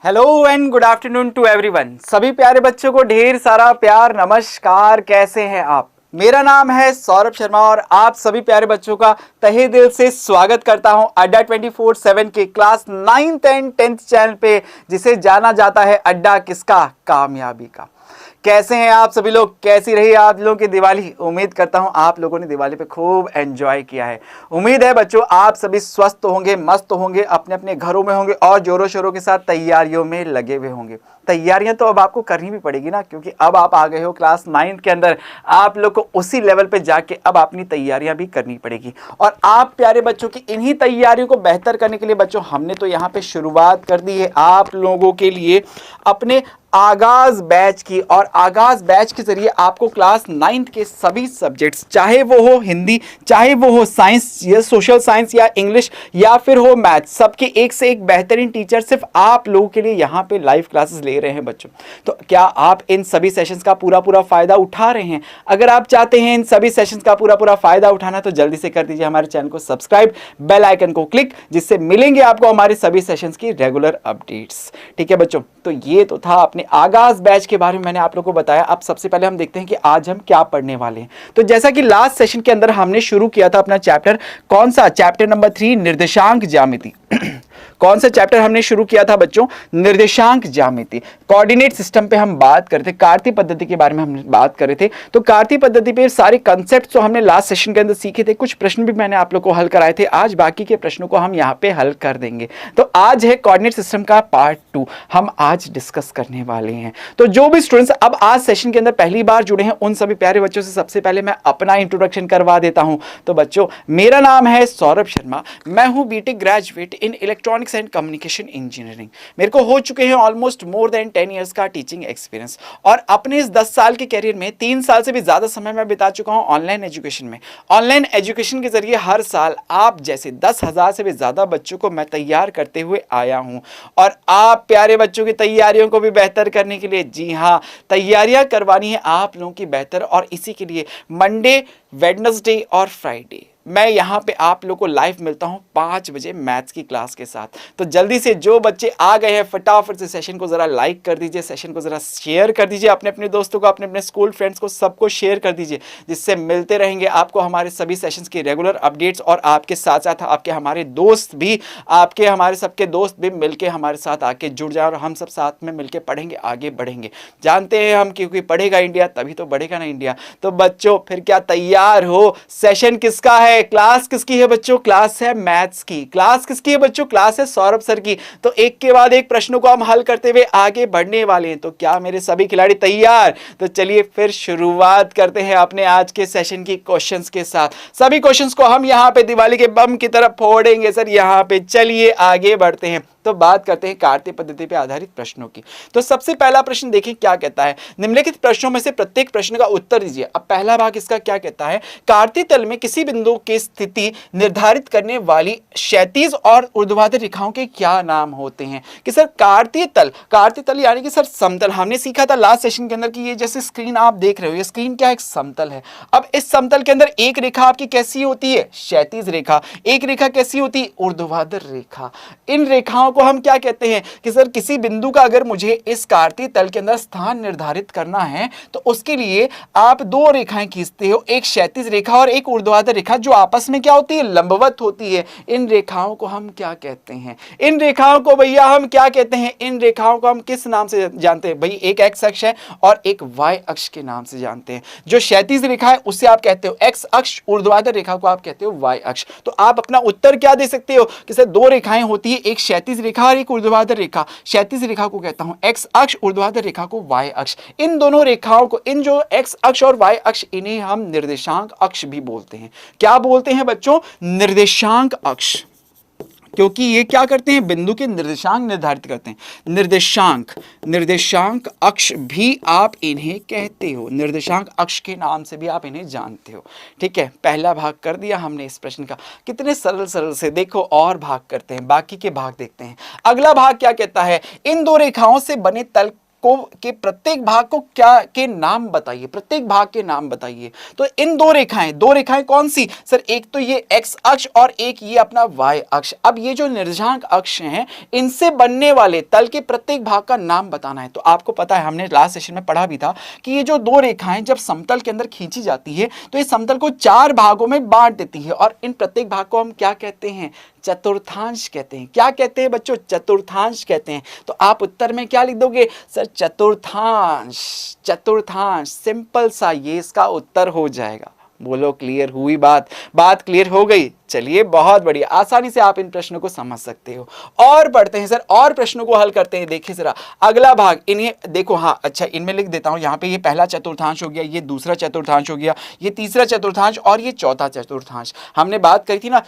Hello and good afternoon to everyone. सभी प्यारे बच्चों को ढेर सारा प्यार, नमस्कार। कैसे हैं आप? मेरा नाम है सौरभ शर्मा और आप सभी प्यारे बच्चों का तहे दिल से स्वागत करता हूं अड्डा 24/7 के class 9th and 10th channel पे, जिसे जाना जाता है अड्डा किसका? कामयाबी का। कैसे हैं आप सभी लोग? कैसी रही आप लोगों की दिवाली? उम्मीद करता हूं आप लोगों ने दिवाली पे खूब एंजॉय किया है। उम्मीद है बच्चों आप सभी स्वस्थ होंगे, मस्त होंगे, अपने अपने घरों में होंगे और जोरों शोरों के साथ तैयारियों में लगे हुए होंगे। तैयारियां तो अब आपको करनी भी पड़ेगी ना, क्योंकि अब आप आ गए हो क्लास 9th के अंदर। आप लोग को उसी लेवल पे जाके अब अपनी तैयारियां भी करनी पड़ेगी। और आप प्यारे बच्चों की इन्हीं तैयारियों को बेहतर करने के लिए बच्चों हमने तो यहाँ पे शुरुआत कर दी है आप लोगों के लिए अपने आगाज बैच की। और आगाज बैच के जरिए आपको क्लास 9th के सभी सब्जेक्ट्स, चाहे वो हो हिंदी, चाहे वो हो साइंस या सोशल साइंस या इंग्लिश या फिर हो मैथ, सबके एक से एक बेहतरीन टीचर सिर्फ आप लोगों के लिए यहाँ पे लाइव क्लासेस ले रहे हैं बच्चों। तो क्या आप इन सभी सेशंस का पूरा फायदा उठा रहे हैं? अगर आप चाहते हैं इन सभी सेशंस का पूरा फायदा उठाना तो जल्दी से कर दीजिए हमारे चैनल को सब्सक्राइब, बेल आइकन को क्लिक, जिससे मिलेंगे आपको हमारे सभी सेशंस की रेगुलर अपडेट्स। ठीक है बच्चों, तो ये तो था अपने आगाज बैच के बारे में मैंने आप लोगों को बताया। अब सबसे पहले हम देखते हैं कि आज हम क्या पढ़ने वाले हैं। तो जैसा कि लास्ट सेशन के अंदर हमने शुरू किया था अपना चैप्टर, कौन सा? चैप्टर नंबर 3, निर्देशांक ज्यामिति। कौन सा चैप्टर हमने शुरू किया था बच्चों? निर्देशांक ज्यामिति। कोऑर्डिनेट सिस्टम पे हम बात कर रहे थे, कार्तीय पद्धति के बारे में हम बात कर रहे थे। तो कार्तीय पद्धति पे सारे कंसेप्ट जो हमने लास्ट सेशन के अंदर सीखे थे, कुछ प्रश्न भी मैंने आप लोग को हल कराए थे। आज बाकी के प्रश्नों को हम यहाँ पे हल कर देंगे। तो आज है कोऑर्डिनेट सिस्टम का पार्ट 2, हम आज डिस्कस करने वाले हैं। तो जो भी स्टूडेंट्स अब आज सेशन के अंदर पहली बार जुड़े हैं, उन सभी प्यारे बच्चों से सबसे पहले मैं अपना इंट्रोडक्शन करवा देता हूं। तो बच्चों, मेरा नाम है सौरभ शर्मा, मैं हूं BTech graduate in electronics and communication engineering. मेरे को हो चुके हैं ऑलमोस्ट मोर देन 10 इयर्स का टीचिंग एक्सपीरियंस। और अपने इस 10 साल के कैरियर में 3 साल से भी ज्यादा समय मैं बिता चुका हूं ऑनलाइन एजुकेशन में। ऑनलाइन एजुकेशन के जरिए हर साल आप जैसे 10,000 से भी ज्यादा बच्चों को मैं तैयार करते हुए आया हूं। और आप प्यारे बच्चों की तैयारियों को भी बेहतर करने के लिए, जी हाँ, तैयारियां करवानी है आप लोगों की बेहतर, और इसी के लिए मंडे, वेडनेसडे और फ्राइडे मैं यहाँ पे आप लोगों को लाइव मिलता हूँ 5 बजे मैथ्स की क्लास के साथ। तो जल्दी से जो बच्चे आ गए हैं फटाफट से सेशन को जरा लाइक कर दीजिए, सेशन को जरा शेयर कर दीजिए अपने अपने दोस्तों को, अपने अपने स्कूल फ्रेंड्स को, सबको शेयर कर दीजिए, जिससे मिलते रहेंगे आपको हमारे सभी सेशंस की रेगुलर अपडेट्स। और आपके साथ साथ आपके हमारे दोस्त भी, आपके हमारे सबके दोस्त भी मिलके हमारे साथ आके जुड़ जाए और हम सब साथ में मिलके पढ़ेंगे, आगे बढ़ेंगे। जानते हैं हम, क्योंकि पढ़ेगा इंडिया तभी तो बढ़ेगा ना इंडिया। तो बच्चों फिर क्या तैयार हो? सेशन किसका है? क्लास किसकी है बच्चों? क्लास है मैथ्स की। क्लास किसकी है बच्चों? क्लास है सौरभ सर की। तो एक के बाद एक प्रश्नों को हम हल करते हुए आगे बढ़ने वाले हैं। तो क्या मेरे सभी खिलाड़ी तैयार? तो चलिए फिर शुरुआत करते हैं अपने आज के सेशन की क्वेश्चंस के साथ। सभी क्वेश्चंस को हम यहाँ पे दिवाली के बम की तरफ फोड़ेंगे सर यहाँ पे। चलिए आगे बढ़ते हैं। तो बात करते हैं कार्तीय पद्धति पे आधारित प्रश्नों की। तो सबसे पहला प्रश्न देखिए क्या कहता है। निम्नलिखित प्रश्नों में से प्रत्येक प्रश्न का उत्तर दीजिए। अब पहला भाग इसका क्या कहता है? कार्तीय तल में किसी बिंदु की स्थिति निर्धारित करने वाली क्षैतिज और ऊर्ध्वाधर रेखाओं के क्या नाम होते हैं? कि सर कार्तीय तल यानी कि सर समतल। हमने सीखा था लास्ट सेशन के अंदर कि ये जैसे स्क्रीन आप देख रहे हो, ये स्क्रीन क्या है? एक समतल है। अब इस समतल के अंदर एक रेखा आपकी कैसी होती है? क्षैतिज रेखा। एक रेखा कैसी होती है? ऊर्ध्वाधर रेखा। इन रेखाओं को हम क्या कहते हैं? कि सर किसी बिंदु का अगर मुझे इस कार्तीय तल के अंदर स्थान निर्धारित करना है तो उसके लिए आप 2 रेखाएं खींचते हो, एक क्षैतिज रेखा और एक ऊर्ध्वाधर रेखा, जो आपस में क्या होती है? लंबवत होती है। इन रेखाओं को हम क्या कहते हैं? इन रेखाओं को भैया हम क्या कहते हैं? इन रेखाओं को हम किस नाम से जानते हैं भाई? एक एक्स अक्ष है और एक वाई अक्ष के नाम से जानते हैं। जो क्षैतिज रेखा है उसे आप कहते हो एक्स अक्ष, ऊर्ध्वाधर रेखा को आप कहते हो वाई अक्ष। तो आप अपना उत्तर क्या दे सकते हो? कि सर 2 रेखाएं होती है, एक क्षैतिज रेखा और एक ऊर्ध्वाधर रेखा। क्षैतिज रेखा को कहता हूं एक्स अक्ष, ऊर्ध्वाधर रेखा को वाई अक्ष। इन दोनों रेखाओं को, इन जो एक्स अक्ष और वाई अक्ष, इन्हें हम निर्देशांक अक्ष भी बोलते हैं। क्या बोलते हैं बच्चों? निर्देशांक अक्ष। क्योंकि ये क्या करते हैं? बिंदु के निर्देशांक निर्धारित करते हैं। निर्देशांक अक्ष भी आप इन्हें कहते हो। निर्देशांक अक्ष के नाम से भी आप इन्हें जानते हो। ठीक है, पहला भाग कर दिया हमने इस प्रश्न का। कितने सरल सरल से, देखो और भाग करते हैं, बाकी के भाग देखते हैं। अगला भाग क्या कहता है? इन 2 रेखाओं से बने तल के प्रत्येक भाग को क्या के नाम बताइए, प्रत्येक भाग के नाम बताइए। तो इन दो रेखाएं कौन सी सर, एक तो ये x अक्ष और एक ये अपना y अक्ष। अब ये जो निर्देशांक अक्ष हैं इनसे बनने वाले तल के प्रत्येक भाग का नाम बताना है। तो आपको पता है, हमने लास्ट सेशन में पढ़ा भी था कि ये जो दो रेखाएं जब समतल के अंदर खींची जाती है तो ये समतल को 4 भागों में बांट देती है, और इन प्रत्येक भाग को हम क्या कहते हैं, चतुर्थांश कहते हैं। क्या कहते हैं बच्चों, चतुर्थांश कहते हैं। तो आप उत्तर में क्या लिख दोगे सर, चतुर्थांश। चतुर्थांश सिंपल सा ये इसका उत्तर हो जाएगा। बोलो क्लियर हुई बात क्लियर हो गई। चलिए बहुत बढ़िया, आसानी से आप इन प्रश्नों को समझ सकते हो। और पढ़ते हैं सर, और प्रश्नों को हल करते हैं। देखिए जरा अगला भाग, इन्हें देखो, हाँ अच्छा इनमें लिख देता हूं। यहाँ पे ये पहला चतुर्थांश हो गया, ये दूसरा चतुर्थांश हो गया, ये तीसरा चतुर्थांश और ये चौथा चतुर्थांश। हमने बात करी थी ना,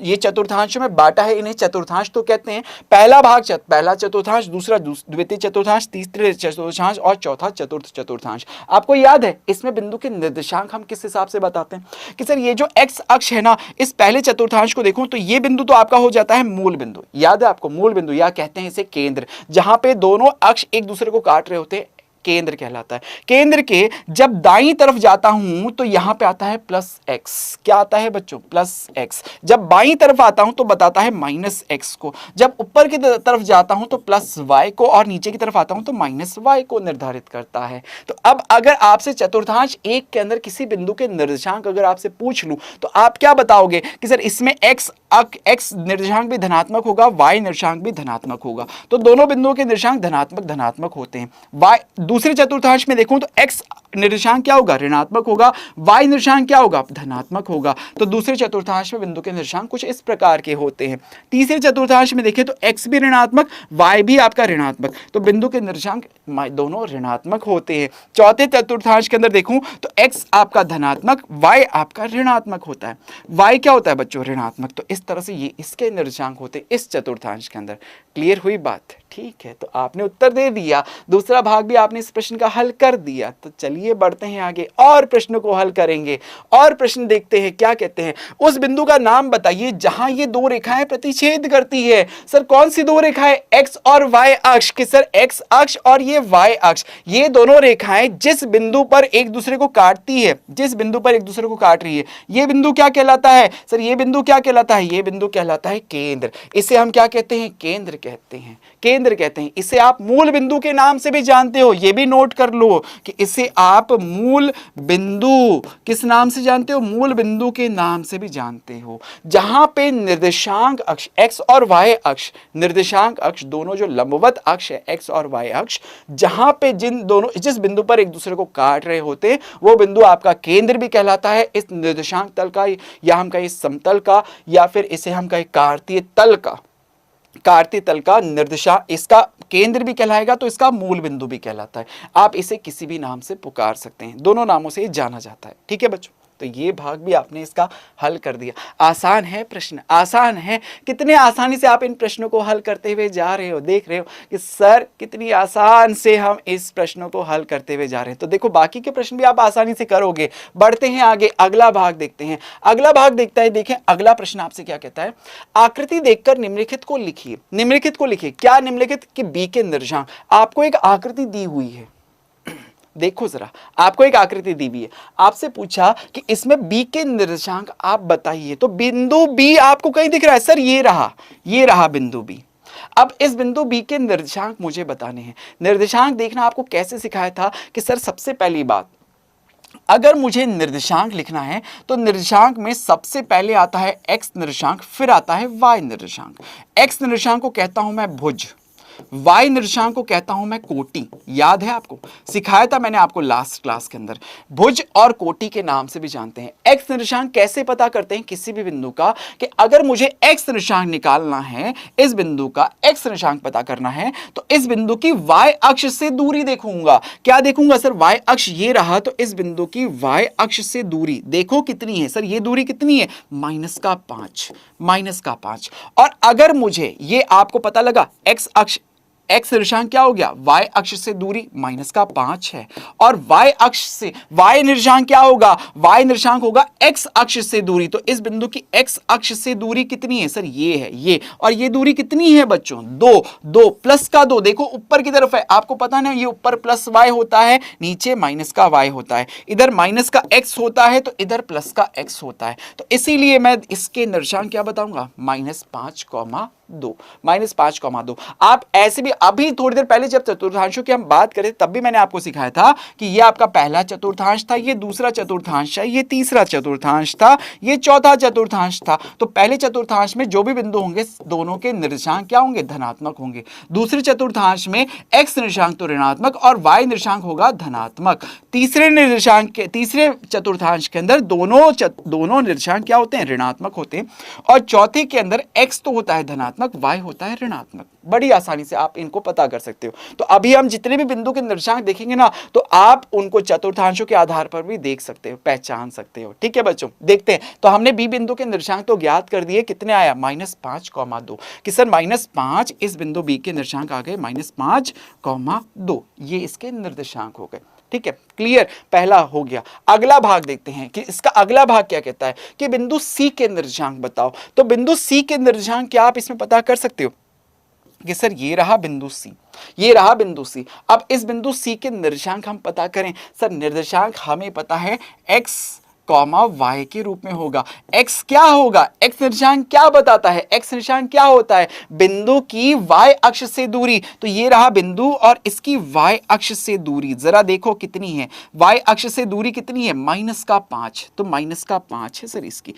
ये चतुर्थांशों में बांटा है, इन्हें चतुर्थांश तो कहते हैं। पहला भाग पहला चतुर्थांश, दूसरा द्वितीय चतुर्थांश, तीसरे चतुर्थांश और चौथा चतुर्थ चतुर्थांश। आपको याद है इसमें बिंदु के निर्देशांक हम किस हिसाब से बताते हैं कि सर ये जो एक्स अक्ष है ना, इस पहले चतुर्थांश को देखो तो ये बिंदु तो आपका हो जाता है मूल बिंदु। याद है आपको, मूल बिंदु या कहते हैं इसे केंद्र, जहां पे दोनों अक्ष एक दूसरे को काट रहे होते हैं, केंद्र कहलाता है। केंद्र के जब दाईं तरफ जाता हूं तो यहां पे आता है प्लस एक्स। क्या आता है बच्चों, प्लस एक्स। जब बाईं तरफ आता हूं तो बताता है माइनस एक्स को। जब ऊपर की तरफ जाता हूं तो प्लस वाई को, और नीचे की तरफ आता हूं तो माइनस वाई को निर्धारित करता है। तो अब अगर आपसे चतुर्थांश एक के अंदर किसी बिंदु के निर्देशांक अगर आपसे पूछ लूं तो आप क्या बताओगे कि सर इसमें एक्स निर्देशांक भी धनात्मक होगा, वाई निर्देशांक भी धनात्मक होगा। तो दोनों बिंदुओं के निर्देशांक धनात्मक होते हैं। वाई दूसरे चतुर्थांश में देखूं तो x निर्देशांक क्या होगा, ऋणात्मक होगा, y निर्देशांक क्या होगा, धनात्मक होगा। तो दूसरे चतुर्थांश में बिंदु के निर्देशांक कुछ इस प्रकार के होते हैं। तीसरे चतुर्थांश में देखें तो x भी ऋणात्मक, y भी आपका ऋणात्मक, तो बिंदु के निर्देशांक दोनों ऋणात्मक होते हैं। चौथे चतुर्थांश के अंदर देखूं तो x आपका धनात्मक, y आपका ऋणात्मक होता है। y क्या होता है बच्चों, ऋणात्मक। तो इस तरह से ये इसके निर्देशांक होते हैं इस चतुर्थांश के अंदर। क्लियर हुई बात, ठीक है। तो आपने उत्तर दे दिया, दूसरा भाग भी आपने इस प्रश्न का हल कर दिया। तो चलिए बढ़ते हैं आगे और प्रश्नों को हल करेंगे। और प्रश्न देखते हैं क्या कहते हैं। उस बिंदु का नाम बताइए जहां ये दो रेखाएं प्रतिच्छेद करती है। सर कौन सी दो रेखाएं, एक्स और वाई अक्ष के। सर एक्स अक्ष और ये वाई अक्ष, ये दोनों रेखाएं जिस बिंदु पर एक दूसरे को काटती है, जिस बिंदु पर एक दूसरे को काट रही है, ये बिंदु क्या कहलाता है सर, ये बिंदु क्या कहलाता है, ये बिंदु कहलाता है केंद्र। इसे हम क्या कहते हैं, केंद्र कहते हैं, केंद्र कहते हैं। इसे आप मूल बिंदु के नाम से भी जानते हो, ये भी नोट कर लो कि इसे आप मूल बिंदु किस नाम से जानते हो, मूल बिंदु के नाम से भी जानते हो। जहां पे निर्देशांक अक्ष एक्स और वाई अक्ष, निर्देशांक अक्ष दोनों जो लंबवत अक्ष है एक्स और वाई अक्ष, जहां पे जिस बिंदु पर एक दूसरे को काट रहे होते वो बिंदु आपका केंद्र भी कहलाता है। इस निर्देशांक तल का, या हम कहें समतल का, या फिर इसे हम कहें कार्तीय तल का, कार्तीय तल का निर्देशांक इसका केंद्र भी कहलाएगा, तो इसका मूल बिंदु भी कहलाता है। आप इसे किसी भी नाम से पुकार सकते हैं, दोनों नामों से जाना जाता है। ठीक है बच्चों, तो ये भाग भी आपने इसका हल कर दिया। आसान है प्रश्न, आसान है। कितने आसानी से आप इन प्रश्नों को हल करते हुए जा रहे हो, देख रहे हो कि सर कितनी आसान से हम इस प्रश्नों को हल करते हुए जा रहे हैं। तो देखो बाकी के प्रश्न भी आप आसानी से करोगे। बढ़ते हैं आगे, अगला भाग देखते हैं। अगला भाग देखता है, देखें अगला प्रश्न आपसे क्या कहता है। आकृति देखकर निम्नलिखित को लिखिए। निम्नलिखित को लिखिए, क्या निम्नलिखित कि बी के निर्देशांक। आपको एक आकृति दी हुई है, देखो जरा, आपको एक आकृति दी हुई है, आपसे पूछा कि इसमें b के निर्देशांक आप बताइए। तो बिंदु b आपको कहीं दिख रहा है, सर ये रहा बिंदु b। अब इस बिंदु b के निर्देशांक मुझे बताने हैं। निर्देशांक देखना आपको कैसे सिखाया था कि सर सबसे पहली बात, अगर मुझे निर्देशांक लिखना है तो निर्देशांक में सबसे पहले आता है x निर्देशांक, फिर आता है y निर्देशांक। x निर्देशांक को कहता हूं मैं भुज, y निर्देशांक को कहता हूं मैं कोटि। याद है आपको, सिखाया था मैंने आपको लास्ट क्लास के अंदर। भुज और कोटि के नाम से भी जानते हैं। x निर्देशांक कैसे पता करते हैं किसी भी बिंदु का, कि अगर मुझे x निर्देशांक निकालना है, इस बिंदु का x निर्देशांक पता करना है, तो इस बिंदु की y अक्ष से दूरी देखूंगा। क्या देखूंगा सर, y अक्ष ये रहा, तो इस बिंदु की y अक्ष से दूरी देखो कितनी है सर, ये दूरी कितनी है, -5। और अगर मुझे ये आपको पता लगा x अक्ष x निर्देशांक क्या हो गया, y अक्ष से दूरी माइनस का 5 है, और y अक्ष से y निर्देशांक क्या होगा, y निर्देशांक होगा x अक्ष से दूरी। तो इस बिंदु की x अक्ष से दूरी कितनी है सर, ये है ये, और ये दूरी कितनी है बच्चों, 2 प्लस का 2, देखो ऊपर की तरफ है, आपको पता ना ये ऊपर प्लस y होता है, नीचे माइनस का y होता है, इधर माइनस का x होता है तो इधर प्लस का x होता है। तो इसीलिए मैं इसके निर्देशांक क्या बताऊंगा, -5,2, -5,2। आप ऐसे भी अभी थोड़ी देर पहले जब चतुर्थांशों की हम बात करें तब भी मैंने आपको सिखाया था कि ये आपका पहला चतुर्थांश था, ये दूसरा चतुर्थांश था, ये तीसरा चतुर्थांश था, ये चौथा चतुर्थांश था। तो पहले चतुर्थांश में जो भी बिंदु होंगे दोनों के निर्देशांक क्या होंगे, धनात्मक होंगे। दूसरे चतुर्थांश में x निर्देशांक तो ऋणात्मक और y निर्देशांक होगा धनात्मक। तीसरे चतुर्थांश के अंदर दोनों निर्देशांक क्या होते हैं, ऋणात्मक होते हैं, और चौथे के अंदर x तो होता है धनात्मक, y होता है ऋणात्मक। बड़ी आसानी से आप इनको पता कर सकते हो। तो अभी हम जितने भी बिंदु के निर्देशांक देखेंगे ना, तो आप उनको चतुर्थांशों के आधार पर भी देख सकते हो, पहचान सकते हो। ठीक है बच्चों, देखते हैं। तो हमने बी बिंदु के निर्देशांक तो ज्ञात कर दिए, कितने आया, -5,2 कि सर -5 इस बिंदु बी के निर्देशांक आ गए -5,2, ये इसके निर्देशांक हो गए। ठीक है, क्लियर, पहला हो गया। अगला भाग देखते हैं कि इसका अगला भाग क्या कहता है कि बिंदु सी के निर्देशांक बताओ। तो बिंदु सी के निर्देशांक क्या आप इसमें पता कर सकते हो कि सर ये रहा बिंदु सी, ये रहा बिंदु सी। अब इस बिंदु सी के निर्देशांक हम पता करें। सर निर्देशांक हमें पता है x, y के रूप में होगा। x क्या होगा, x निर्देशांक क्या बताता है, x निर्देशांक क्या होता है, बिंदु की y अक्ष से दूरी। तो ये रहा बिंदु और इसकी y अक्ष से दूरी, जरा देखो कितनी है, y अक्ष से दूरी कितनी है, -5। तो -5 है सर इसकी,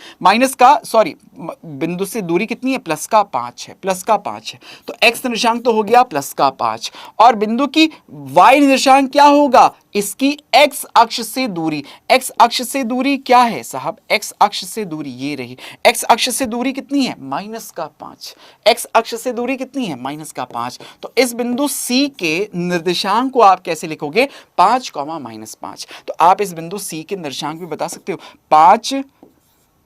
बिंदु से दूरी कितनी है, +5 है, +5 है। तो x निर्देशांक तो हो गया +5, और बिंदु की y निर्देशांक क्या होगा, इसकी x अक्ष से दूरी। x अक्ष से दूरी क्या है साहब, x अक्ष से दूरी ये रही, x अक्ष से दूरी कितनी है, -5। x अक्ष से दूरी कितनी है, -5। तो इस बिंदु C के निर्देशांक को आप कैसे लिखोगे, 5, -5। तो आप इस बिंदु C के निर्देशांक भी बता सकते हो, 5,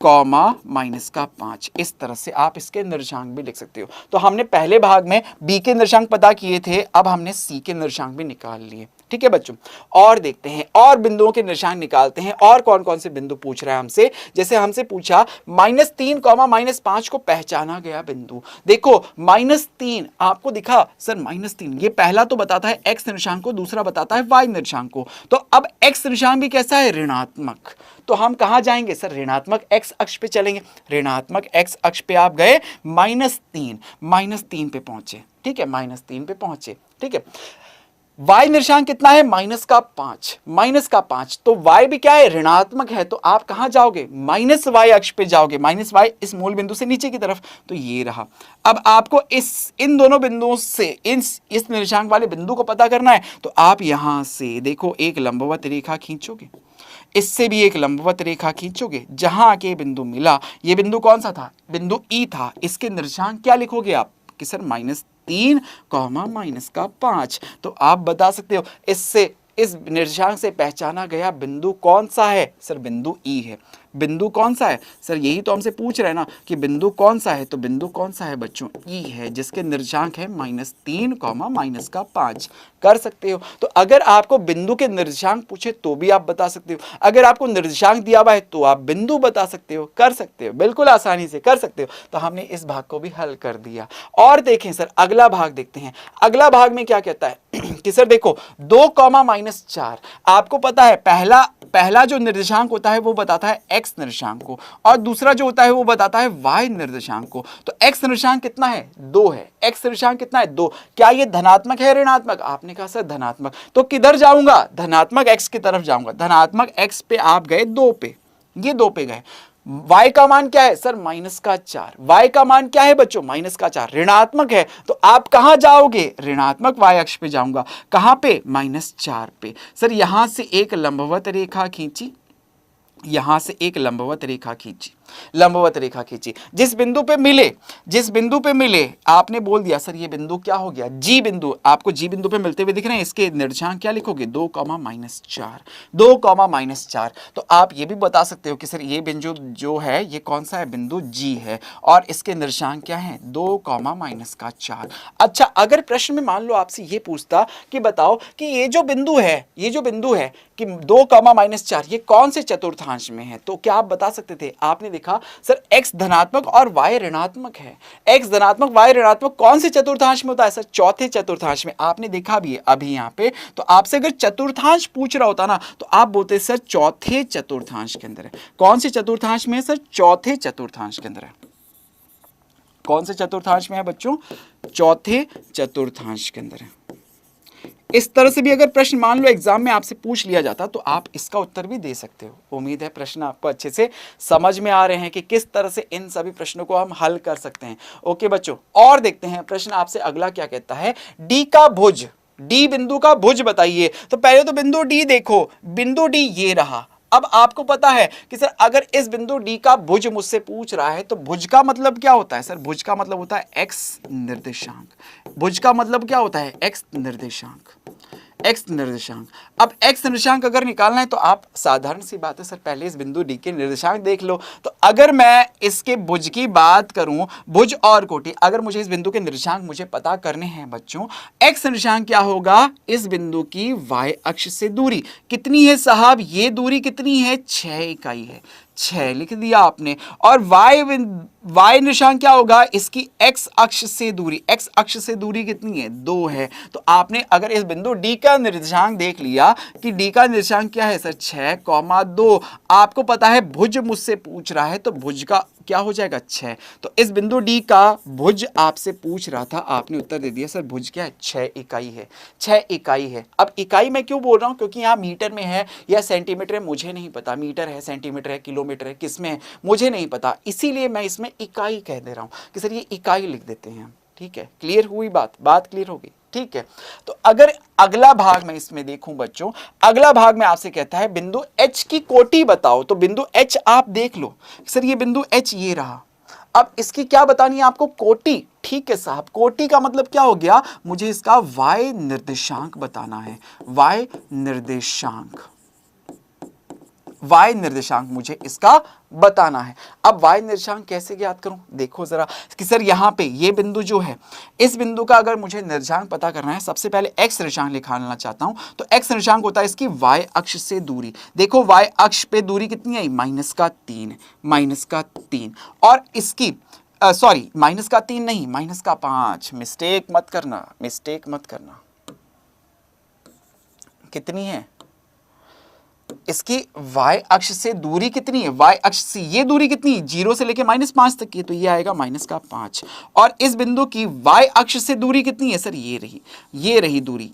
-5। इस तरह से आप इसके निर्देशांक भी लिख सकते हो। तो हमने पहले भाग में बी के निर्देशांक पता किए थे, अब हमने सी के निर्देशांक भी निकाल लिए। ठीक है बच्चों, और देखते हैं और बिंदुओं के निर्देशांक निकालते हैं। और कौन कौन से बिंदु पूछ रहा है हमसे, जैसे हमसे पूछा -3, -5 को पहचाना गया बिंदु। देखो -3 आपको दिखा सर, -3 ये पहला तो बताता है x निर्देशांक को, दूसरा बताता है y निर्देशांक को। तो अब x निर्देशांक भी कैसा है, ऋणात्मक। तो हम कहां जाएंगे सर, ऋणात्मक x अक्ष पे चलेंगे। ऋणात्मक x अक्ष पे आप गए, -3 पे पहुंचे। ठीक है, -3 पे पहुंचे। ठीक है, y निर्देशांक कितना है, -5। तो y भी क्या है, ऋणात्मक है। तो आप कहां जाओगे, -y अक्ष पे जाओगे, -y इस मूल बिंदु से नीचे की तरफ। तो ये रहा। अब आपको इन दोनों बिंदुओं से इस निर्देशांक वाले बिंदु को पता करना है। तो आप यहां से देखो एक लंबवत रेखा खींचोगे, इससे भी एक लंबवत रेखा खींचोगे, जहां आके बिंदु मिला, ये बिंदु कौन सा था, बिंदु ई था। इसके निर्देशांक क्या लिखोगे आप कि सर -3, -5। तो आप बता सकते हो इससे, इस निर्देशांक से पहचाना गया बिंदु कौन सा है, सर बिंदु ई है। बिंदु कौन सा है सर, यही तो हमसे पूछ रहे हैं ना कि बिंदु कौन सा है। तो बिंदु कौन सा है बच्चों, ई है, जिसके निर्देशांक है -3, -5। कर सकते हो। तो अगर आपको बिंदु के निर्देशांक पूछे तो भी आप बता सकते हो, अगर आपको निर्देशांक दिया हुआ है तो आप बिंदु बता सकते हो, कर सकते हो, बिल्कुल आसानी से कर सकते हो। तो हमने इस भाग को भी हल कर दिया। और देखें सर अगला भाग देखते हैं। अगला भाग में क्या कहता है कि सर देखो 2, -4। आपको पता है पहला जो निर्देशांक होता है वो बताता है x निर्देशांक को, और दूसरा जो होता है वो बताता है y निर्देशांक को। तो x निर्देशांक कितना है, 2 है। x निर्देशांक कितना है, 2। क्या ये धनात्मक है ऋणात्मक, आपने कहा सर धनात्मक। तो किधर जाऊंगा, धनात्मक x की तरफ जाऊंगा। धनात्मक x पे आप गए 2 पे, ये 2 पे गए। y का मान क्या है सर, -4। y का मान क्या है बच्चों, -4, ऋणात्मक है। तो आप कहां जाओगे, ऋणात्मक y अक्ष पे जाऊंगा। कहां पे, -4 पे। सर यहां से एक लंबवत रेखा खींची, यहां से एक लंबवत रेखा खींची, लंबवत रेखा खींची, जिस बिंदु पे मिले आपने बोल दिया सर ये बिंदु क्या हो गया, जी बिंदु। आपको जी बिंदु पे मिलते हुए दिख रहे हैं, इसके निर्देशांक क्या लिखोगे, 2,-4, 2,-4। तो आप ये भी बता सकते हो कि सर ये बिंदु जो है ये कौन सा है, बिंदु जी है, और इसके निर्देशांक क्या है, 2,-4। अच्छा, अगर प्रश्न में मान लो आपसे ये पूछता कि बताओ कि ये जो बिंदु है कि 2,-4 ये कौन से चतुर्थांश में है, तो क्या आप बता सकते थे। आपने देखा सर x धनात्मक और y ऋणात्मक है, x धनात्मक y ऋणात्मक कौन से चतुर्थांश में होता है, सर चौथे चतुर्थांश में। आपने देखा भी है अभी यहाँ पे, तो आपसे अगर चतुर्थांश पूछ रहा होता ना तो आप बोलते सर चौथे चतुर्थांश के अंदर है। कौन से चतुर्थांश में है सर, चौथे चतुर्थांश के अंदर है। कौन से चतुर्थांश में है बच्चों, चौथे चतुर्थांश के अंदर है। इस तरह से भी अगर प्रश्न मान लो एग्जाम में आपसे पूछ लिया जाता तो आप इसका उत्तर भी दे सकते हो। उम्मीद है प्रश्न आपको अच्छे से समझ में आ रहे हैं कि किस तरह से इन सभी प्रश्नों को हम हल कर सकते हैं। ओके बच्चों, और देखते हैं प्रश्न आपसे अगला क्या कहता है, डी का भुज, डी बिंदु का भुज बताइए। तो पहले तो बिंदु डी देखो, बिंदु डी ये रहा। अब आपको पता है कि सर अगर इस बिंदु डी का भुज मुझसे पूछ रहा है तो भुज का मतलब क्या होता है, सर भुज का मतलब होता है एक्स निर्देशांक। भुज का मतलब क्या होता है, एक्स निर्देशांक, एक्स निर्देशांक। अब एक्स निर्देशांक अगर निकालना है तो आप साधारण सी बात है सर, पहले इस बिंदु डी के निर्देशांक देख लो। तो अगर मैं इसके भुज की बात करूं, भुज और कोटि, अगर मुझे इस बिंदु के निर्देशांक मुझे पता करने हैं बच्चों, एक्स निर्देशांक क्या होगा, इस बिंदु की वाई अक्ष से दूरी कितनी है साहब, ये दूरी कितनी है, 6 इकाई है, 6 लिख दिया आपने। और वाई निर्देशांक क्या होगा, इसकी एक्स अक्ष से दूरी, एक्स अक्ष से दूरी कितनी है, 2 है। तो आपने अगर इस बिंदु डी का निर्देशांक देख लिया कि डी का निर्देशांक क्या है सर, 6,2। आपको पता है भुज मुझसे पूछ रहा है तो भुज का क्या हो जाएगा, 6। तो इस बिंदु डी का भुज आपसे पूछ रहा था, आपने उत्तर दे दिया सर भुज क्या है, 6 इकाई है, 6 इकाई है। अब इकाई मैं क्यों बोल रहा हूं, क्योंकि यहाँ मीटर में है या सेंटीमीटर है मुझे नहीं पता, मीटर है, सेंटीमीटर है, किलोमीटर है, किसमें है मुझे नहीं पता, इसीलिए मैं इसमें इकाई कह दे रहा हूं कि सर ये इकाई लिख देते हैं। ठीक है, क्लियर हुई बात क्लियर होगी। ठीक है, तो अगर अगला भाग मैं इसमें देखूं बच्चों, अगला भाग में आपसे कहता है बिंदु H की कोटि बताओ। तो बिंदु H आप देख लो सर, ये बिंदु H ये रहा। अब इसकी क्या बतानी है आपको, कोटि। ठीक है साहब, कोटि का मतलब क्या हो गया, मुझे इसका y निर्देशांक बताना है, y निर्देशांक, y निर्देशांक मुझे इसका बताना है। अब y निर्देशांक कैसे ज्ञात करूं, देखो जरा कि सर यहां पे ये बिंदु जो है, इस बिंदु का अगर मुझे निर्देशांक पता करना है, सबसे पहले x निर्देशांक निकालना चाहता हूं। तो x निर्देशांक होता है इसकी y अक्ष से दूरी। देखो y अक्ष पे दूरी कितनी आई, -3, -3। और इसकी सॉरी -3 नहीं, -5। मिस्टेक मत करना, कितनी है, इसकी y अक्ष से दूरी कितनी है, y अक्ष से ये दूरी कितनी है, 0 से लेके -5 तक की, तो ये आएगा -5। और इस बिंदु की y अक्ष से दूरी कितनी है सर, ये रही दूरी।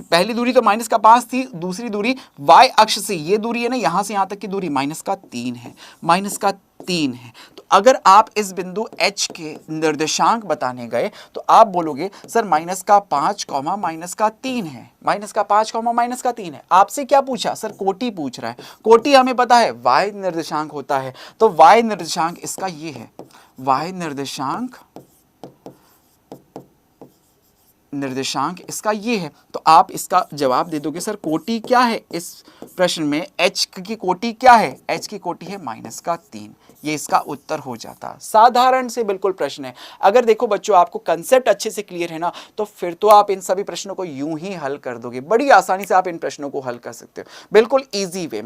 पहली दूरी तो -5 थी, दूसरी दूरी y अक्ष से ये दूरी है ना, यहां से यहां तक की दूरी -3 है, -3 है। तो अगर आप इस बिंदु H के निर्देशांक बताने गए तो आप बोलोगे सर -5, -3 है, -5, -3 है। आपसे क्या पूछा सर, कोटि पूछ रहा है। कोटि हमें पता है y निर्देशांक होता है, तो y निर्देशांक इसका ये है, y निर्देशांक इसका ये है। तो आप इसका जवाब दे दोगे सर कोटि क्या है, इस प्रश्न में H की कोटि क्या है, H की कोटि है -3। ये इसका उत्तर हो जाता। साधारण से बिल्कुल प्रश्न है। अगर देखो बच्चों आपको कंसेप्ट अच्छे से क्लियर है ना, तो फिर तो आप इन सभी प्रश्नों को यूं ही हल कर दोगे, बड़ी आसानी से आप इन प्रश्नों को हल कर सकते हो, बिल्कुल इजी वे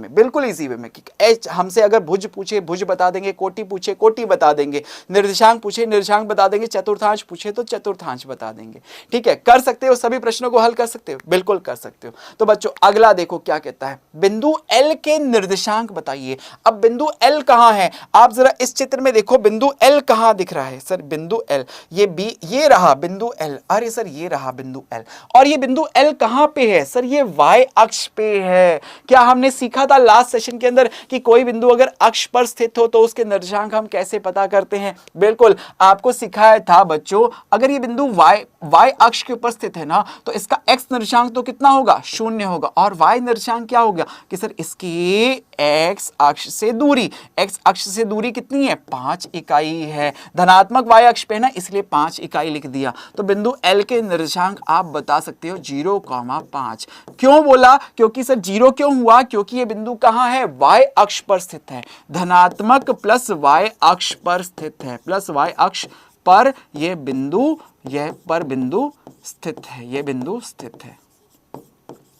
में। कि H हमसे अगर भुज पूछे भुज बता देंगे, कोटि पूछे कोटि बता देंगे, निर्देशांक पूछे निर्देशांक बता देंगे, चतुर्थांश पूछे तो चतुर्थांश बता देंगे। ठीक है, कर सकते हो, सभी प्रश्नों को हल कर सकते हो, बिल्कुल कर सकते हो। तो बच्चों अगला देखो क्या कहता है, बिंदु L के निर्देशांक बताइए। अब बिंदु L कहां है, आप जरा इस चित्र में देखो, बिंदु L कहां दिख रहा है सर, बिंदु L ये रहा बिंदु L, अरे सर ये रहा बिंदु L। और ये बिंदु L कहां पे है सर, ये y अक्ष पे है। क्या हमने सीखा था लास्ट सेशन के अंदर कि कोई बिंदु अगर अक्ष पर स्थित हो तो उसके निर्देशांक हम कैसे पता करते हैं। बिल्कुल आपको सिखाया था बच्चों, अगर ये बिंदु y y अक्ष के ऊपर स्थित है ना, तो इसका x निर्देशांक तो कितना होगा, 0 होगा। और y निर्देशांक क्या हो गया कि सर इसकी x अक्ष से दूरी, x अक्ष से दूरी कितनी है, 5 इकाई है। धनात्मक y अक्ष पे ना, इसलिए 5 इकाई लिख दिया। तो बिंदु L के निर्देशांक आप बता सकते हो 0,5। क्यों बोला, क्योंकि सर 0 क्यों हुआ, क्योंकि ये बिंदु कहाँ है, y अक्ष पर स्थित है। धनात्मक प्लस y अक्ष पर स्थित है, प्लस y अक्ष पर यह बिंदु स्थित है, यह बिंदु स्थित है,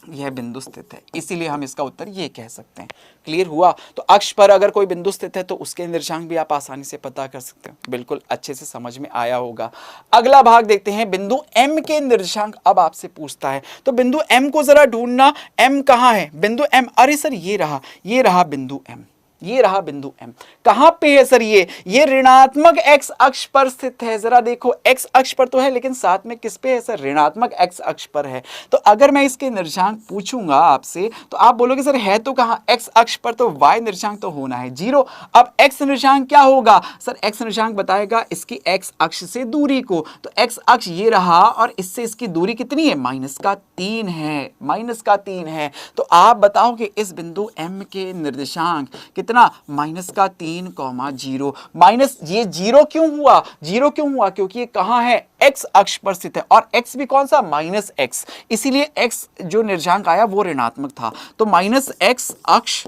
यह बिंदु स्थित है। इसीलिए हम इसका उत्तर ये कह सकते हैं। क्लियर हुआ। तो अक्ष पर अगर कोई बिंदु स्थित है तो उसके निर्देशांक भी आप आसानी से पता कर सकते हो। बिल्कुल अच्छे से समझ में आया होगा। अगला भाग देखते हैं, बिंदु M के निर्देशांक अब आपसे पूछता है। तो बिंदु M को जरा ढूंढना, M कहाँ है, बिंदु M, अरे सर ये रहा बिंदु M, ये रहा बिंदु M। कहां पे है सर, ये ऋणात्मक x अक्ष पर स्थित है। जरा देखो, x अक्ष पर तो है लेकिन साथ में किस पे है सर, ऋणात्मक x अक्ष पर है। तो अगर मैं इसके निर्देशांक पूछूंगा आपसे तो आप बोलोगे सर है तो कहां, x अक्ष पर, तो y निर्देशांक तो होना है 0। अब x निर्देशांक क्या होगा सर, x निर्देशांक बताएगा इसकी x अक्ष से दूरी को। तो x अक्ष ये रहा और इससे इसकी दूरी कितनी है, -3 है, -3 है। तो आप बताओ कि इस बिंदु M के निर्देशांक कितना, -3,0। माइनस ये 0 क्यों हुआ, 0 क्यों हुआ, क्योंकि ये कहां है, x अक्ष पर स्थित है और x भी कौन सा, -x, इसीलिए x जो निर्देशांक आया वो ऋणात्मक था। तो -x अक्ष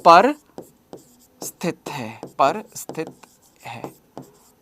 पर स्थित है,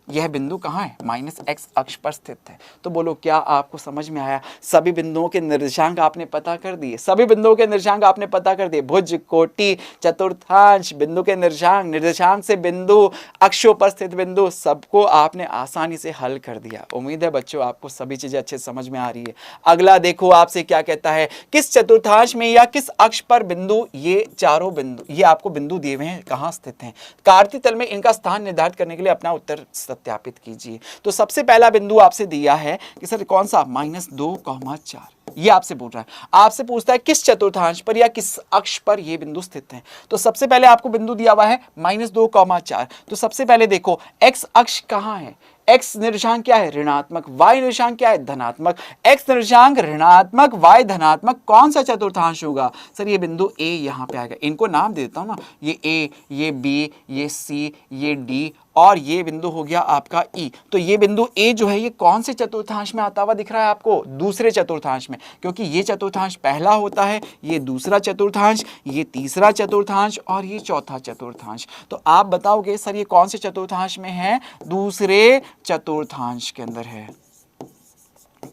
यह बिंदु कहां है, -x अक्ष पर स्थित है। तो बोलो क्या आपको समझ में आया। सभी बिंदुओं के निर्देशांक आपने पता कर दिए, सभी बिंदुओं के निर्देशांक आपने पता कर दिए। भुज, कोटि, चतुर्थांश, बिंदु के निर्देशांक से बिंदु, अक्षों पर स्थित बिंदु, सबको आपने आसानी से हल कर दिया। उम्मीद है बच्चों आपको सभी चीजें अच्छे समझ में आ रही है। अगला देखो आपसे क्या कहता है, किस चतुर्थांश में या किस अक्ष पर बिंदु, ये चारों बिंदु, ये आपको बिंदु दिए हुए हैं, कहां स्थित हैं। कार्तीय तल में इनका स्थान निर्धारित करने के लिए अपना उत्तर सत्यापित कीजिए। तो सबसे पहला बिंदु आपसे दिया है कि सर कौन सा, -2,4, ये आपसे पूछ रहा है। आपसे पूछता है किस चतुर्थांश पर या किस अक्ष पर ये बिंदु स्थित है। तो सबसे पहले आपको बिंदु दिया हुआ है -2,4। तो सबसे पहले देखो x अक्ष कहां है, x निर्देशांक क्या है, ऋणात्मक, y निर्देशांक क्या है, धनात्मक। x निर्देशांक ऋणात्मक, y धनात्मक, कौन सा चतुर्थांश होगा सर, ये बिंदु A यहां पे आएगा। इनको नाम दे देता हूं ना, ये A, ये B, ये C, ये D और ये बिंदु हो गया आपका E। तो ये बिंदु A जो है ये कौन से चतुर्थांश में आता हुआ दिख रहा है आपको, दूसरे चतुर्थांश में, क्योंकि ये चतुर्थांश पहला होता है, ये दूसरा चतुर्थांश, ये तीसरा चतुर्थांश और ये चौथा चतुर्थांश। तो आप बताओगे सर ये कौन से चतुर्थांश में है, दूसरे चतुर्थांश के अंदर है।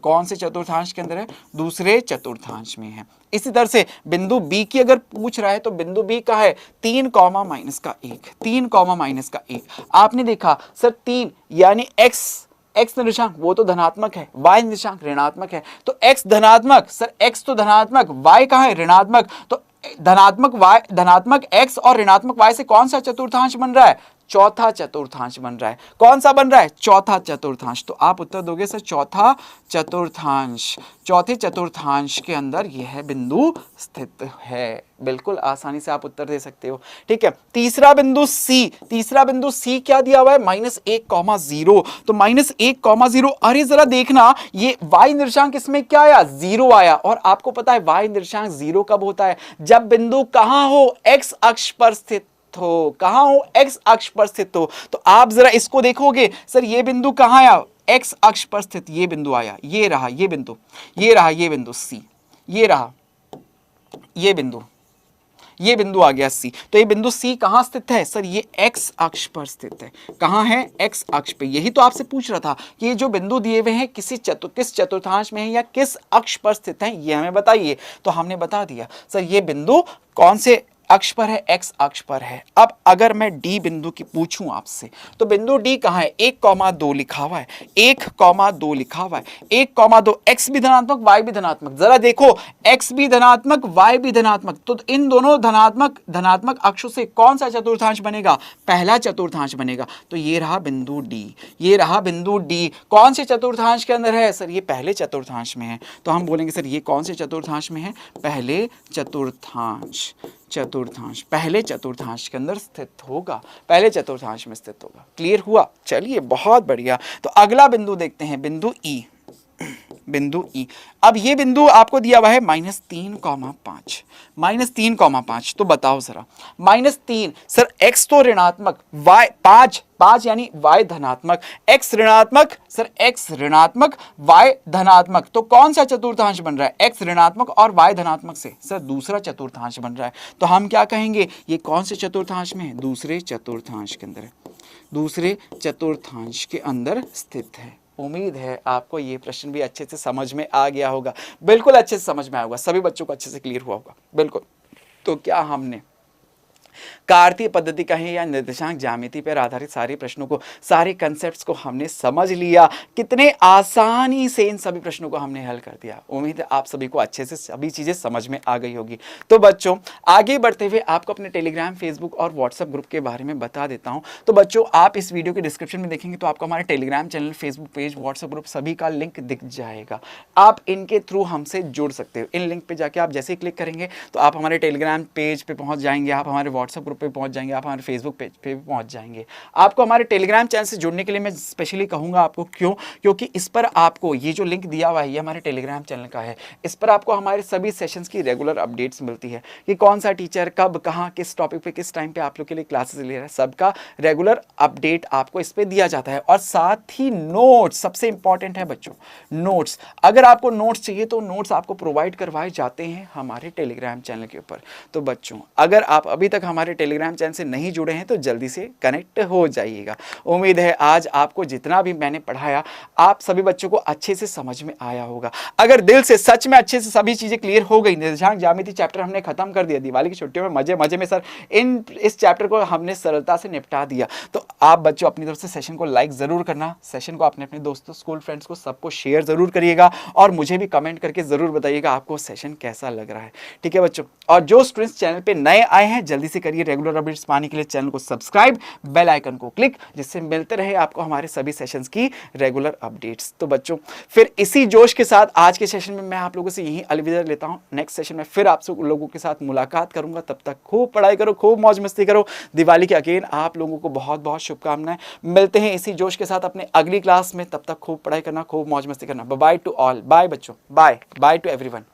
कौन से चतुर्थांश के अंदर है, दूसरे चतुर्थांश में है। इसी तरह से बिंदु B की अगर पूछ रहा है तो बिंदु B का है 3,-1, 3,-1। आपने देखा सर 3 यानी x निर्देशांक वो तो धनात्मक है, y निर्देशांक ऋणात्मक है। तो x धनात्मक, सर x तो धनात्मक, y कहाँ है, ऋणात्मक। तो धनात्मक x और ऋणात्मक y से कौन सा चतुर्थांश बन रहा है, चौथा चतुर्थांश बन रहा है। कौन सा बन रहा है, चौथा चतुर्थांश। तो आप उत्तर दोगे सर चौथा चतुर्थांश। चौथे चतुर्थांश के अंदर यह बिंदु स्थित है। बिल्कुल आसानी से आप उत्तर दे सकते हो। ठीक है, तीसरा बिंदु C क्या दिया हुआ है, -1,0। तो -1,0, अरे जरा देखना ये y निर्देशांक इसमें क्या आया, 0 आया। और आपको पता है y निर्देशांक 0 कब होता है, जब बिंदु कहां हो, x अक्ष पर स्थित हो। कहां हो, x अक्ष पर स्थित हो। तो आप जरा इसको देखोगे, सर ये बिंदु कहां आया, x अक्ष पर स्थित ये बिंदु आया, ये रहा ये बिंदु, ये रहा ये बिंदु C, ये रहा ये बिंदु आ गया C। तो ये बिंदु C कहां स्थित है सर, ये x अक्ष पर स्थित है। कहां है, x अक्ष पे। यही तो आपसे पूछ रहा था कि ये जो बिंदु दिए हुए हैं किस चतुर्थांश में है या किस अक्ष पर स्थित है, ये हमें बताइए। तो हमने बता दिया सर ये बिंदु कौन से अक्ष पर है, x अक्ष पर है। अब अगर मैं D बिंदु की पूछूं आपसे, तो बिंदु D कहां है, 1,2 लिखा हुआ है, 1,2 लिखा हुआ है, 1,2, x भी धनात्मक y भी धनात्मक। जरा देखो x भी धनात्मक y भी धनात्मक, तो इन दोनों धनात्मक अक्षों से कौन सा चतुर्थांश बनेगा, पहला चतुर्थांश बनेगा। तो ये रहा बिंदु D, ये रहा बिंदु D। कौन से चतुर्थांश के अंदर है सर, ये पहले चतुर्थांश में है। तो हम बोलेंगे सर ये कौन से चतुर्थांश में है, पहले चतुर्थांश पहले चतुर्थांश के अंदर स्थित होगा, पहले चतुर्थांश में स्थित होगा। क्लियर हुआ, चलिए बहुत बढ़िया। तो अगला बिंदु देखते हैं, बिंदु E। बिंदु ई। अब ये बिंदु आपको दिया हुआ है -3,5, -3,5। तो बताओ जरा, -3 सर x तो ऋणात्मक, y 5 यानी y धनात्मक, x ऋणात्मक सर x ऋणात्मक, y धनात्मक। तो कौन सा चतुर्थांश बन रहा है? x ऋणात्मक और y धनात्मक से सर दूसरा चतुर्थांश बन रहा है। तो हम क्या कहेंगे, ये कौन से चतुर्थांश में है? दूसरे चतुर्थांश के अंदर है, दूसरे चतुर्थांश के अंदर स्थित है। उम्मीद है आपको ये प्रश्न भी अच्छे से समझ में आ गया होगा, बिल्कुल अच्छे से समझ में आया होगा, सभी बच्चों को अच्छे से क्लियर हुआ होगा, बिल्कुल। तो क्या हमने कार्तीय पद्धति कहें या निर्देशांक ज्यामिति पर आधारित सारे प्रश्नों को, सारे कंसेप्ट्स को हमने समझ लिया? कितने आसानी से इन सभी प्रश्नों को हमने हल कर दिया। उम्मीद है आप सभी को अच्छे से सभी चीजें समझ में आ गई होगी। तो बच्चों आगे बढ़ते हुए आपको अपने टेलीग्राम, फेसबुक और व्हाट्सएप ग्रुप के बारे में बता देता हूं। तो बच्चों आप इस वीडियो के डिस्क्रिप्शन में देखेंगे तो आपको हमारे Telegram channel, Facebook page, WhatsApp group सभी का लिंक दिख जाएगा। आप इनके थ्रू हमसे जुड़ सकते हो। इन लिंक पे जाके आप जैसे ही क्लिक करेंगे तो आप हमारे टेलीग्राम पेज पे पहुंच जाएंगे, आप हमारे व्हाट्सएप ग्रुप पे पहुंच जाएंगे, आप हमारे फेसबुक पेज पे भी पहुंच जाएंगे। आपको हमारे टेलीग्राम चैनल से जुड़ने के लिए मैं स्पेशली कहूंगा आपको, क्यों? क्योंकि इस पर आपको ये जो लिंक दिया हुआ है ये हमारे टेलीग्राम चैनल का है। इस पर आपको हमारे सभी सेशंस की रेगुलर अपडेट्स मिलती है कि कौन सा टीचर कब, कहां, किस टॉपिक पे, किस टाइम पे आप लोग के लिए क्लासेस ले रहा है, सबका रेगुलर अपडेट आपको इस पे दिया जाता है। और साथ ही नोट्स सबसे इंपॉर्टेंट है बच्चों, नोट्स। अगर आपको नोट्स चाहिए तो नोट्स आपको प्रोवाइड करवाए जाते हैं हमारे टेलीग्राम चैनल के ऊपर। तो बच्चों अगर आप अभी तक हमारे टेलीग्राम चैनल से नहीं जुड़े हैं तो जल्दी से कनेक्ट हो जाइएगा। उम्मीद है आज आपको जितना भी मैंने पढ़ाया आप सभी बच्चों को अच्छे से समझ में आया होगा। अगर दिल से सच में अच्छे से सभी चीजें क्लियर हो गई, निर्देशांक ज्यामिति चैप्टर हमने खत्म कर दिया दिवाली की छुट्टियों में मजे मजे में सर, इस चैप्टर को हमने सरलता से निपटा दिया, तो आप बच्चों अपनी तरफ से सेशन को लाइक जरूर करना, सेशन को अपने दोस्तों, स्कूल फ्रेंड्स को सबको शेयर जरूर करिएगा और मुझे भी कमेंट करके जरूर बताइएगा आपको सेशन कैसा लग रहा है। ठीक है बच्चों, और जो स्टूडेंट्स चैनल पे नए आए हैं जल्दी से करिए रेगुलर अपडेट्स पाने के लिए चैनल को सब्सक्राइब, बेल आइकन को क्लिक, जिससे मिलते रहे आपको हमारे सभी सेशंस की रेगुलर अपडेट्स। तो बच्चों फिर इसी जोश के साथ आज के सेशन में मैं आप लोगों से यही अलविदा लेता हूं। नेक्स्ट सेशन में फिर आप सब लोगों के साथ मुलाकात करूंगा। तब तक खूब पढ़ाई करो, खूब मौज मस्ती करो। दिवाली की अगेन आप लोगों को बहुत बहुत शुभकामनाएं। मिलते हैं इसी जोश के साथ अपने अगली क्लास में। तब तक खूब पढ़ाई करना, खूब मौज मस्ती करना। बाय टू ऑल, बाय बच्चों, बाय बाय टू एवरीवन।